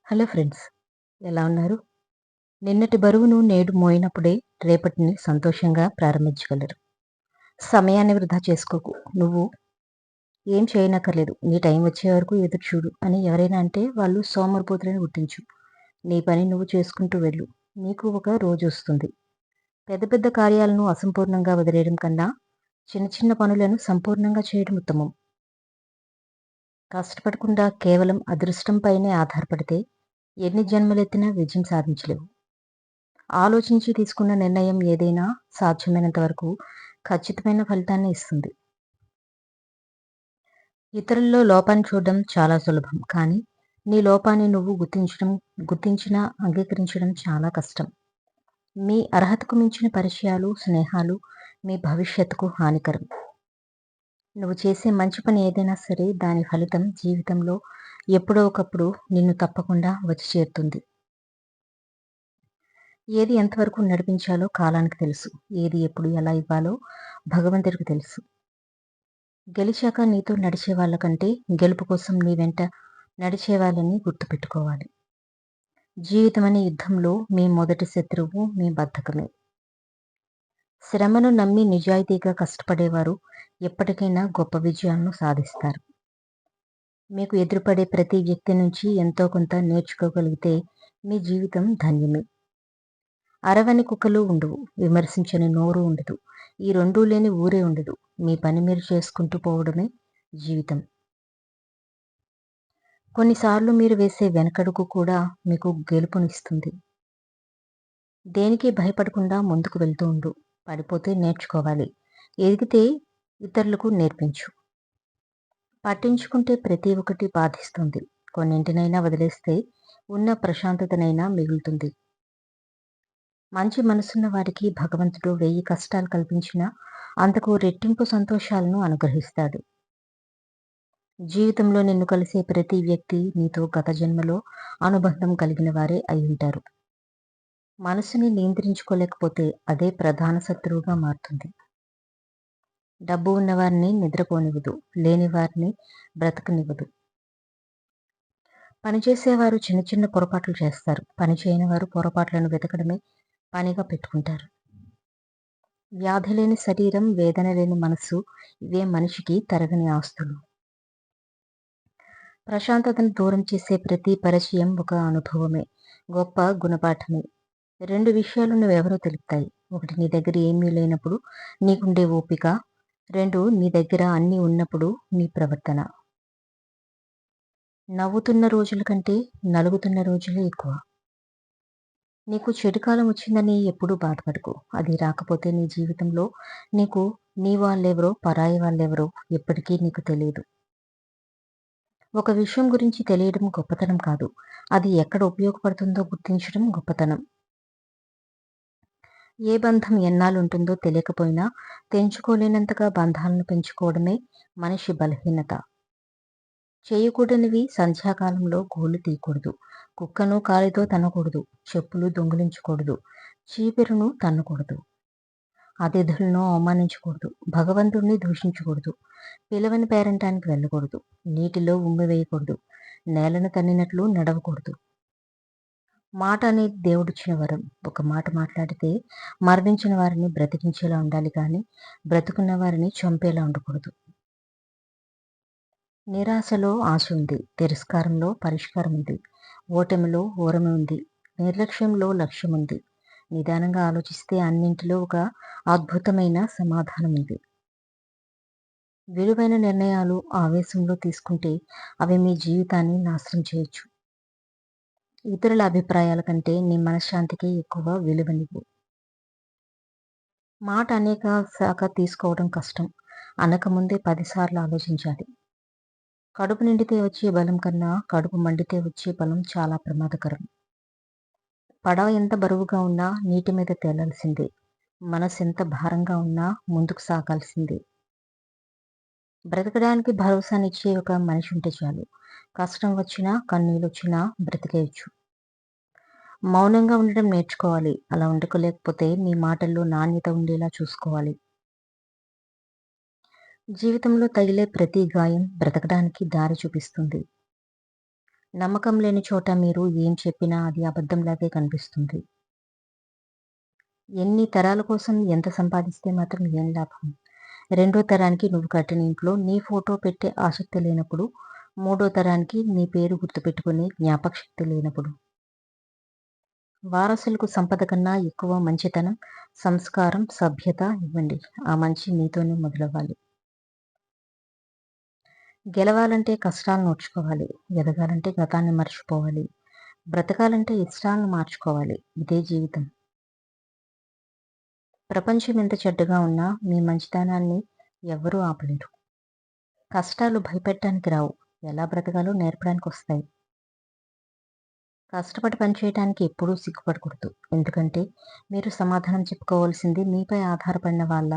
Hello friends, ఎలా ఉన్నారు? నిన్నటి బరువును నేడు మోయినప్పుడే రేపటిని సంతోషంగా ప్రారంభించగలరు. సమయాన్ని వృధా చేసుకోకు. నువ్వు ఏం చేయనక్కర్లేదు. నీ టైం వచ్చే వరకు ఎదురు చూడు అని ఎవరైనా అంటే వాళ్ళు సోమరిపోతులని గుర్తించు. నీ పని నువ్వు చేసుకుంటూ వెళ్ళు. నీకు ఒక రోజొస్తుంది. పెద్ద పెద్ద కార్యాలను అసంపూర్ణంగా వదిలేయడం కన్నా చిన్న చిన్న పనులను సంపూర్ణంగా చేయడం ఉత్తమం. కష్టపడకుండా కేవలం అదృష్టంపైనే ఆధారపడితే ఎన్ని జన్మలెత్తినా విజయం సాధించలేవు. ఆలోచించి తీసుకున్న నిర్ణయం ఏదైనా సాధ్యమైనంత వరకు ఖచ్చితమైన ఫలితాన్ని ఇస్తుంది. ఇతరుల్లో లోపాన్ని చూడడం చాలా సులభం. కానీ నీ లోపాన్ని నువ్వు గుర్తించినా అంగీకరించడం చాలా కష్టం. మీ అర్హతకు మించిన పరిచయాలు, స్నేహాలు మీ భవిష్యత్తుకు హానికరం. నువ్వు చేసే మంచి పని ఏదైనా సరే దాని ఫలితం జీవితంలో ఎప్పుడో ఒకప్పుడు నిన్ను తప్పకుండా వచ్చి చేరుతుంది. ఏది ఎంతవరకు నడిపించాలో కాలానికి తెలుసు. ఏది ఎప్పుడు ఎలా ఇవ్వాలో భగవంతుడికి తెలుసు. గెలిచాక నీతో నడిచే వాళ్ళకంటే గెలుపు కోసం నీ వెంట నడిచే వాళ్ళని గుర్తుపెట్టుకోవాలి. జీవితం అనే యుద్ధంలో మీ మొదటి శత్రువు మీ బద్ధకమే. శ్రమను నమ్మి నిజాయితీగా కష్టపడేవారు ఎప్పటికైనా గొప్ప విజయాలను సాధిస్తారు. మీకు ఎదురుపడే ప్రతి వ్యక్తి నుంచి ఎంతో కొంత నేర్చుకోగలిగితే మీ జీవితం ధన్యమే. అరవని కుక్కలు ఉండవు, విమర్శించని నోరు ఉండదు, ఈ రెండూ లేని ఊరే ఉండదు. మీ పని మీరు చేసుకుంటూ పోవడమే జీవితం. కొన్నిసార్లు మీరు వేసే వెనకడుగు కూడా మీకు గెలుపునిస్తుంది. దేనికి భయపడకుండా ముందుకు వెళ్తూ ఉండు. పడిపోతే నేర్చుకోవాలి, ఎదిగితే ఇతరులకు నేర్పించు. పట్టించుకుంటే ప్రతి ఒక్కటి బాధిస్తుంది. కొన్నింటినైనా వదిలేస్తే ఉన్న ప్రశాంతతనైనా మిగులుతుంది. మంచి మనసున్న వారికి భగవంతుడు 1000 కష్టాలు కల్పించినా అంతకు రెట్టింపు సంతోషాలను అనుగ్రహిస్తాడు. జీవితంలో నిన్ను కలిసే ప్రతి వ్యక్తి నీతో గత జన్మలో అనుబంధం కలిగిన వారే అయి ఉంటారు. మనసుని నియంత్రించుకోలేకపోతే అదే ప్రధాన శత్రువుగా మారుతుంది. డబ్బు ఉన్నవారిని నిద్రపోనివ్వదు, లేని వారిని బ్రతకనివ్వదు. పనిచేసేవారు చిన్న చిన్న పొరపాట్లు చేస్తారు. పని చేయని వారు పొరపాట్లను వెతకడమే పనిగా పెట్టుకుంటారు. వ్యాధి లేని శరీరం, వేదన లేని మనస్సు, ఇవే మనిషికి తరగని ఆస్తులు. ప్రశాంతతను దూరం చేసే ప్రతి పరిచయం ఒక అనుభవమే, గొప్ప గుణపాఠమే. 2 విషయాలు నువ్వెవరో తెలుపుతాయి. 1 నీ దగ్గర ఏమీ లేనప్పుడు నీకుండే ఓపిక. 2 నీ దగ్గర అన్నీ ఉన్నప్పుడు నీ ప్రవర్తన. నవ్వుతున్న రోజుల కంటే నలుగుతున్న రోజులే ఎక్కువ. నీకు చెడు కాలం వచ్చిందని ఎప్పుడూ బాధపడకు. అది రాకపోతే నీ జీవితంలో నీకు నీ వాళ్ళెవరో, పరాయి వాళ్ళెవరో ఎప్పటికీ నీకు తెలియదు. ఒక విషయం గురించి తెలియడం గొప్పతనం కాదు. అది ఎక్కడ ఉపయోగపడుతుందో గుర్తించడం గొప్పతనం. ఏ బంధం ఎన్నాళ్ళుంటుందో తెలియకపోయినా తెంచుకోలేనంతగా బంధాలను పెంచుకోవడమే మనిషి బలహీనత. చేయకూడనివి సంధ్యాకాలంలో గోళ్లు తీయకూడదు. కుక్కను కాలితో తన్నకూడదు. చెప్పులు దొంగిలించకూడదు. చీపిరును తన్నకూడదు. అతిథులను అవమానించకూడదు. భగవంతుణ్ణి దూషించకూడదు. పిలవని పేరంటానికి వెళ్ళకూడదు. నీటిలో ఉమ్మి వేయకూడదు. నేలను తన్నినట్లు నడవకూడదు. మాట అనేది దేవుడిచ్చిన వరం. ఒక మాట మాట్లాడితే మరణించిన వారిని బ్రతికించేలా ఉండాలి కానీ బ్రతుకున్న వారిని చంపేలా ఉండకూడదు. నిరాశలో ఆశ ఉంది. తిరస్కారంలో పరిష్కారం ఉంది. ఓటమిలో ఓరమి ఉంది. నిర్లక్ష్యంలో లక్ష్యం ఉంది. నిదానంగా ఆలోచిస్తే అన్నింటిలో ఒక అద్భుతమైన సమాధానం ఉంది. విలువైన నిర్ణయాలు ఆవేశంలో తీసుకుంటే అవి మీ జీవితాన్ని నాశనం చేయొచ్చు. ఇతరుల అభిప్రాయాల కంటే నీ మనశ్శాంతికి ఎక్కువ విలువనివ్వు. మాట అనేక శాఖ తీసుకోవడం కష్టం. అనకముందే 10 సార్లు ఆలోచించాలి. కడుపు నిండితే వచ్చే బలం కన్నా కడుపు మండితే వచ్చే బలం చాలా ప్రమాదకరం. పడవ ఎంత బరువుగా ఉన్నా నీటి మీద తేలాల్సిందే. మనసు ఎంత భారంగా ఉన్నా ముందుకు సాగాల్సిందే. బ్రతకడానికి భరోసానిచ్చే ఒక మనిషి ఉంటే చాలు. కష్టం వచ్చినా కన్నీళ్ళొచ్చినా బ్రతికేయచ్చు. మౌనంగా ఉండడం నేర్చుకోవాలి. అలా ఉండలేకపోతే నీ మాటల్లో నాణ్యత ఉండేలా చూసుకోవాలి. జీవితంలో తగిలే ప్రతి గాయం బ్రతకడానికి దారి చూపిస్తుంది. నమ్మకం లేని చోట మీరు ఏం చెప్పినా అది అబద్ధంలాగే కనిపిస్తుంది. ఎన్ని తరాల కోసం ఎంత సంపాదిస్తే మాత్రం ఏం లాభం? రెండో తరానికి నువ్వు కట్టిన ఇంట్లో నీ ఫోటో పెట్టే ఆసక్తి లేనప్పుడు, మూడో తరానికి నీ పేరు గుర్తుపెట్టుకునే జ్ఞాపకశక్తి లేనప్పుడు. వారసులకు సంపద కన్నా ఎక్కువ మంచితనం, సంస్కారం, సభ్యత ఇవ్వండి. ఆ మంచి మీతోనే మొదలవ్వాలి. గెలవాలంటే కష్టాలను ఓర్చుకోవాలి. ఎదగాలంటే గతాన్ని మర్చిపోవాలి. బ్రతకాలంటే ఇష్టాలను మార్చుకోవాలి. ఇదే జీవితం. ప్రపంచం ఎంత చెడ్డగా ఉన్నా మీ మంచితనాన్ని ఎవ్వరూ ఆపలేరు. కష్టాలు భయపెట్టడానికి రావు. ఎలా బ్రతకాలో నేర్పడానికొస్తాయి. కష్టపడి పనిచేయటానికి ఎప్పుడూ సిగ్గుపడకూడదు. ఎందుకంటే మీరు సమాధానం చెప్పుకోవాల్సింది మీపై ఆధారపడిన వాళ్ళ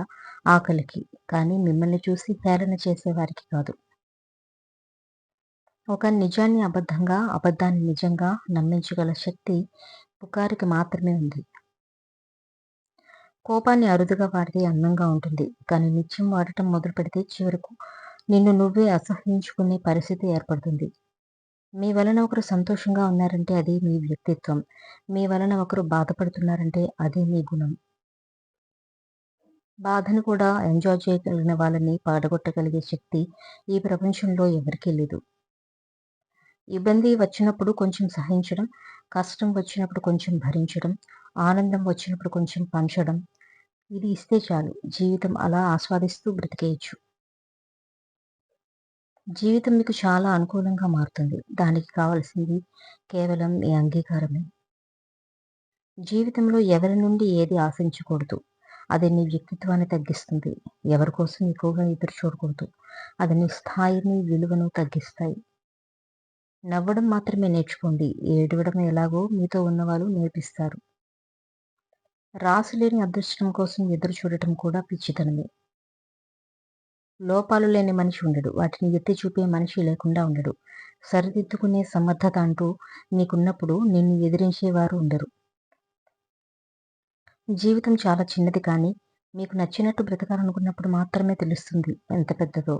ఆకలికి, కానీ మిమ్మల్ని చూసి హేళన చేసేవారికి కాదు. ఒక నిజాన్ని అబద్ధంగా, అబద్ధాన్ని నిజంగా నమ్మించగల శక్తి పుకారికి మాత్రమే ఉంది. కోపాన్ని అరుదుగా వాడితే అందంగా ఉంటుంది. కానీ నిత్యం వాడటం మొదలుపెడితే చివరకు నిన్ను నువ్వే అసహ్యించుకునే పరిస్థితి ఏర్పడుతుంది. మీ వలన ఒకరు సంతోషంగా ఉన్నారంటే అది మీ వ్యక్తిత్వం. మీ వలన ఒకరు బాధపడుతున్నారంటే అదే మీ గుణం. బాధను కూడా ఎంజాయ్ చేయగలిగిన వాళ్ళని పడగొట్టగలిగే శక్తి ఈ ప్రపంచంలో ఎవరికీ లేదు. ఇబ్బంది వచ్చినప్పుడు కొంచెం సహించడం, కష్టం వచ్చినప్పుడు కొంచెం భరించడం, ఆనందం వచ్చినప్పుడు కొంచెం పంచడం. ఇది ఇస్తే చాలు. జీవితం అలా ఆస్వాదిస్తూ బ్రతికేయచ్చు. జీవితం మీకు చాలా అనుకూలంగా మారుతుంది. దానికి కావాల్సింది కేవలం మీ అంగీకారమే. జీవితంలో ఎవరి నుండి ఏది ఆశించకూడదు. అది నీ వ్యక్తిత్వాన్ని తగ్గిస్తుంది. ఎవరి కోసం ఎక్కువగా ఎదురు చూడకూడదు. అది నీ స్థాయిని, విలువను తగ్గిస్తాయి. నవ్వడం మాత్రమే నేర్చుకోండి. ఏడవడం ఎలాగో మీతో ఉన్నవాళ్ళు నేర్పిస్తారు. రాసులేని అదృష్టం కోసం ఎదురు చూడటం కూడా పిచ్చితనమే. లోపాలు లేని మనిషి ఉండడు. వాటిని ఎత్తి చూపే మనిషి లేకుండా ఉండడు. సరిదిద్దుకునే సమర్థత అంటూ నీకున్నప్పుడు నిన్ను ఎదిరించేవారు ఉండరు. జీవితం చాలా చిన్నది, కానీ మీకు నచ్చినట్టు బ్రతకాలనుకున్నప్పుడు మాత్రమే తెలుస్తుంది ఎంత పెద్దదో.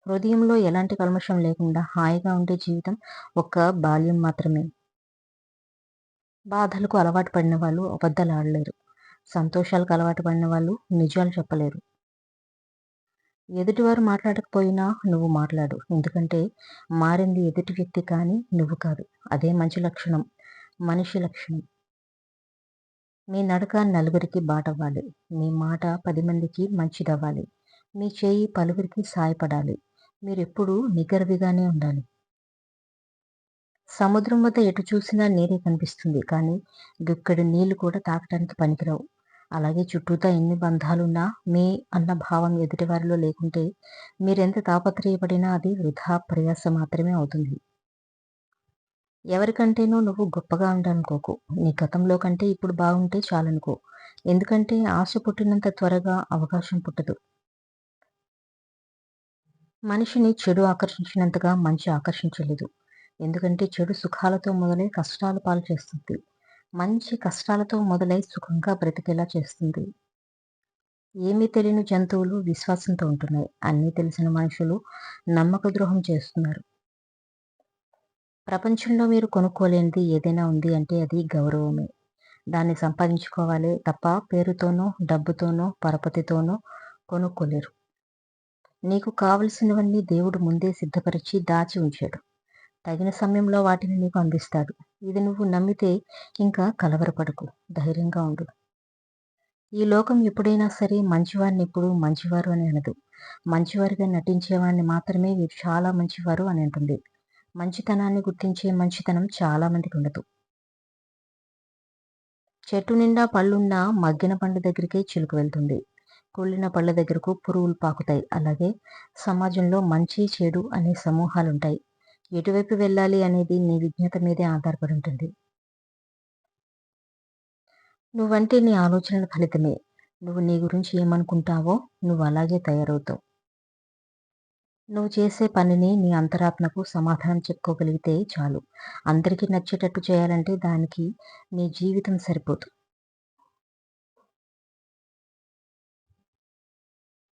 హృదయంలో ఎలాంటి కల్మషం లేకుండా హాయిగా ఉండే జీవితం ఒక్క బాల్యం మాత్రమే. బాధలకు అలవాటు పడిన వాళ్ళు అబద్ధాలు ఆడలేరు. సంతోషాలకు అలవాటు పడిన వాళ్ళు నిజాలు చెప్పలేరు. ఎదుటివారు మాట్లాడకపోయినా నువ్వు మాట్లాడు. ఎందుకంటే మారింది ఎదుటి వ్యక్తి కానీ నువ్వు కాదు. అదే మంచి లక్షణం, మనిషి లక్షణం. మీ నడక నలుగురికి బాటవ్వాలి. మీ మాట 10 మందికి మంచిదవ్వాలి. మీ చేయి పలువురికి సాయపడాలి. మీరెప్పుడూ నిగర్విగానే ఉండాలి. సముద్రం వద్ద ఎటు చూసినా నీరే కనిపిస్తుంది. కానీ గుక్కెడు నీళ్లు కూడా తాగటానికి పనికిరావు. అలాగే చుట్టూతా ఎన్ని బంధాలున్నా మీ అన్న భావం ఎదుటివారిలో లేకుంటే మీరెంత తాపత్రయపడినా అది వృధా ప్రయాస మాత్రమే అవుతుంది. ఎవరికంటేనో నువ్వు గొప్పగా ఉండాలనుకోకు. నీ గతంలో కంటే ఇప్పుడు బాగుంటే చాలనుకో. ఎందుకంటే ఆశ పుట్టినంత త్వరగా అవకాశం పుట్టదు. మనిషిని చెడు ఆకర్షించినంతగా మంచి ఆకర్షించలేదు. ఎందుకంటే చెడు సుఖాలతో మొదలై కష్టాల పాలు చేస్తుంది. మంచి కష్టాలతో మొదలై సుఖంగా బ్రతికేలా చేస్తుంది. ఏమీ తెలియని జంతువులు విశ్వాసంతో ఉంటున్నాయి. అన్నీ తెలిసిన మనుషులు నమ్మక ద్రోహం చేస్తున్నారు. ప్రపంచంలో మీరు కొనుక్కోలేనిది ఏదైనా ఉంది అంటే అది గౌరవమే. దాన్ని సంపాదించుకోవాలే తప్ప పేరుతోనో, డబ్బుతోనో, పరపతితోనో కొనుక్కోలేరు. నీకు కావలసినవన్నీ దేవుడు ముందే సిద్ధపరిచి దాచి ఉంచాడు. తగిన సమయంలో వాటిని నీకు అందిస్తాడు. ఇది నువ్వు నమ్మితే ఇంకా కలవరపడకు. ధైర్యంగా ఉండు. ఈ లోకం ఎప్పుడైనా సరే మంచివారిని ఎప్పుడు మంచివారు అని అనదు. మంచివారిగా నటించేవాడిని మాత్రమే వీరు చాలా మంచివారు అని అంటుంది. మంచితనాన్ని గుర్తించే మంచితనం చాలా మందికి ఉండదు. చెట్టు నిండా పళ్ళున్నా మగ్గిన పండు దగ్గరికే చిలుక వెళ్తుంది. కుళ్ళిన పళ్ళ దగ్గరకు పురుగులు పాకుతాయి. అలాగే సమాజంలో మంచి, చెడు అనే సమూహాలుంటాయి. ఎటువైపు వెళ్ళాలి అనేది నీ విజ్ఞత మీదే ఆధారపడి ఉంటుంది. నువ్వంటే నీ ఆలోచనల ఫలితమే. నువ్వు నీ గురించి ఏమనుకుంటావో నువ్వు అలాగే తయారవుతావు. నువ్వు చేసే పనిని నీ అంతరాత్మకు సమాధానం చెప్పుకోగలిగితే చాలు. అందరికీ నచ్చేటట్టు చేయాలంటే దానికి నీ జీవితం సరిపోదు.